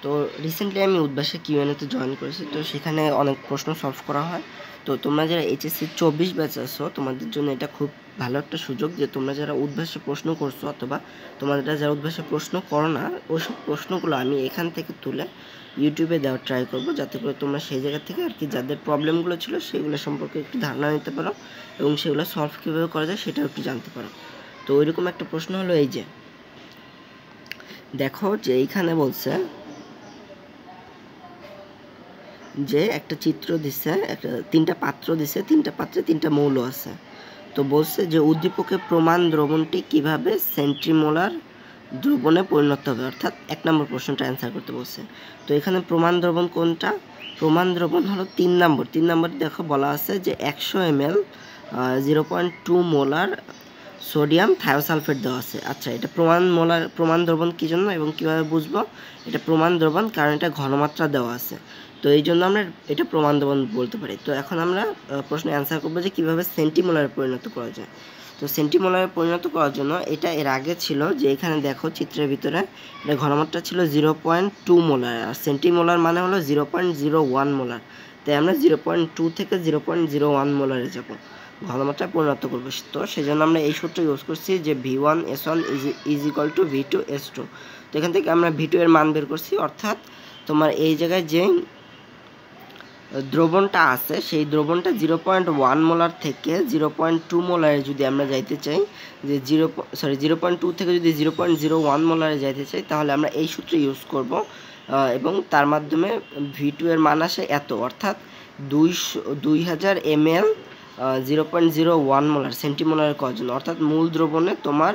তো রিসেন্টলি আমি উদ্ভাসে কিউএনএতে জয়েন করেছি, তো সেখানে অনেক প্রশ্ন সলভ করা হয়। তো তোমরা যারা এইচএসসি 24 ব্যাচ আছো তোমাদের জন্য এটা খুব ভালো একটা সুযোগ যে তোমরা যারা উদ্ভাসে প্রশ্ন করছো অথবা তোমরা যারা উদ্ভাসে প্রশ্ন করো না, ওইসব প্রশ্নগুলো আমি এখান থেকে তুলে ইউটিউবে দেওয়ার ট্রাই করবো, যাতে করে তোমরা সেই জায়গা থেকে আর কি যাদের প্রবলেমগুলো ছিল সেগুলো সম্পর্কে একটু ধারণা নিতে পারো এবং সেগুলো সলভ কীভাবে করা যায় সেটাও একটু জানতে পারো। তো ওইরকম একটা প্রশ্ন হলো এই যে দেখো যে এইখানে বলছে যে একটা চিত্র দিছে, একটা তিনটা পাত্র দিছে, তিনটা পাত্রে তিনটা মৌল আছে। তো বলছে যে উদ্দীপকের প্রমাণ দ্রবণটি কিভাবে সেন্ট্রিমোলার দ্রবণে পরিণত হবে, অর্থাৎ 1 নম্বর প্রশ্নটা অ্যান্সার করতে বলছে। তো এখানে প্রমাণ দ্রবণ কোনটা? প্রমাণ দ্রবণ হলো 3 নম্বর। 3 নম্বরে দেখো বলা আছে যে 100 ml 0.2 মোলার সোডিয়াম থায়োসালফেট দেওয়া আছে। আচ্ছা, এটা প্রমাণ দ্রবণ কী জন্য এবং কীভাবে বুঝবো? এটা প্রমাণ দ্রবণ কারণ এটা ঘনমাত্রা দেওয়া আছে, তো এই জন্য আমরা এটা প্রমাণ দ্রবণ বলতে পারি। তো এখন আমরা প্রশ্নে অ্যান্সার করবো যে কীভাবে সেন্টিমোলারে পরিণত করা যায়। তো সেন্টিমোলারে পরিণত করার জন্য এটা এর আগে ছিল যে এখানে দেখো চিত্রের ভিতরে এটা ঘনমাত্রা ছিল 0.2 মোলার, আর সেন্টিমোলার মানে হলো 0.01 মোলার। তাই আমরা 0.2 থেকে 0.01 মোলারে যাব, ঘনমাত্রায় পরিণত করবো। তো সেজন্য আমরা এই সূত্র ইউজ করছি যে V1S1 is equal to V2S2। তো এখান থেকে আমরা V2 এর মান বের করছি, অর্থাৎ তোমার এই জায়গায় যে দ্রবণটা আছে সেই দ্রবণটা 0.1 মোলার থেকে 0.2 মোলারে যদি আমরা যাইতে চাই, যে 0.2 থেকে যদি 0.01 মোলারে যাইতে চাই, তাহলে আমরা এই সূত্র ইউজ করব এবং তার মাধ্যমে V2 এর মান আসে এত, অর্থাৎ 2000 ml 0.01 মোলার সেন্টিমোলারে করার জন্য, অর্থাৎ মূল দ্রবণে তোমার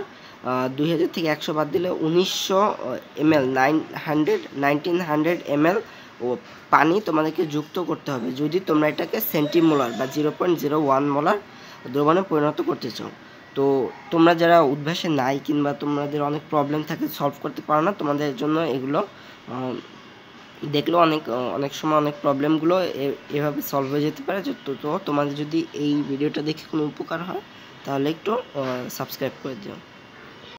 2000 থেকে 100 বাদ দিলে 1900 ml 1900 ml ও পানি তোমাদেরকে যুক্ত করতে হবে যদি তোমরা এটাকে সেন্টিমোলার বা 0.01 মোলার দ্রবণে পরিণত করতে চাও। তো তোমরা যারা উদ্ভাসে নাই কিংবা তোমাদের অনেক প্রবলেম থাকে, সলভ করতে পারো না, তোমাদের জন্য এগুলো দেখলেও অনেক সময় অনেক প্রবলেমগুলো এভাবে সলভ হয়ে যেতে পারে। তো তোমাদের যদি এই ভিডিওটা দেখে কোনো উপকার হয় তাহলে একটু সাবস্ক্রাইব করে দিও।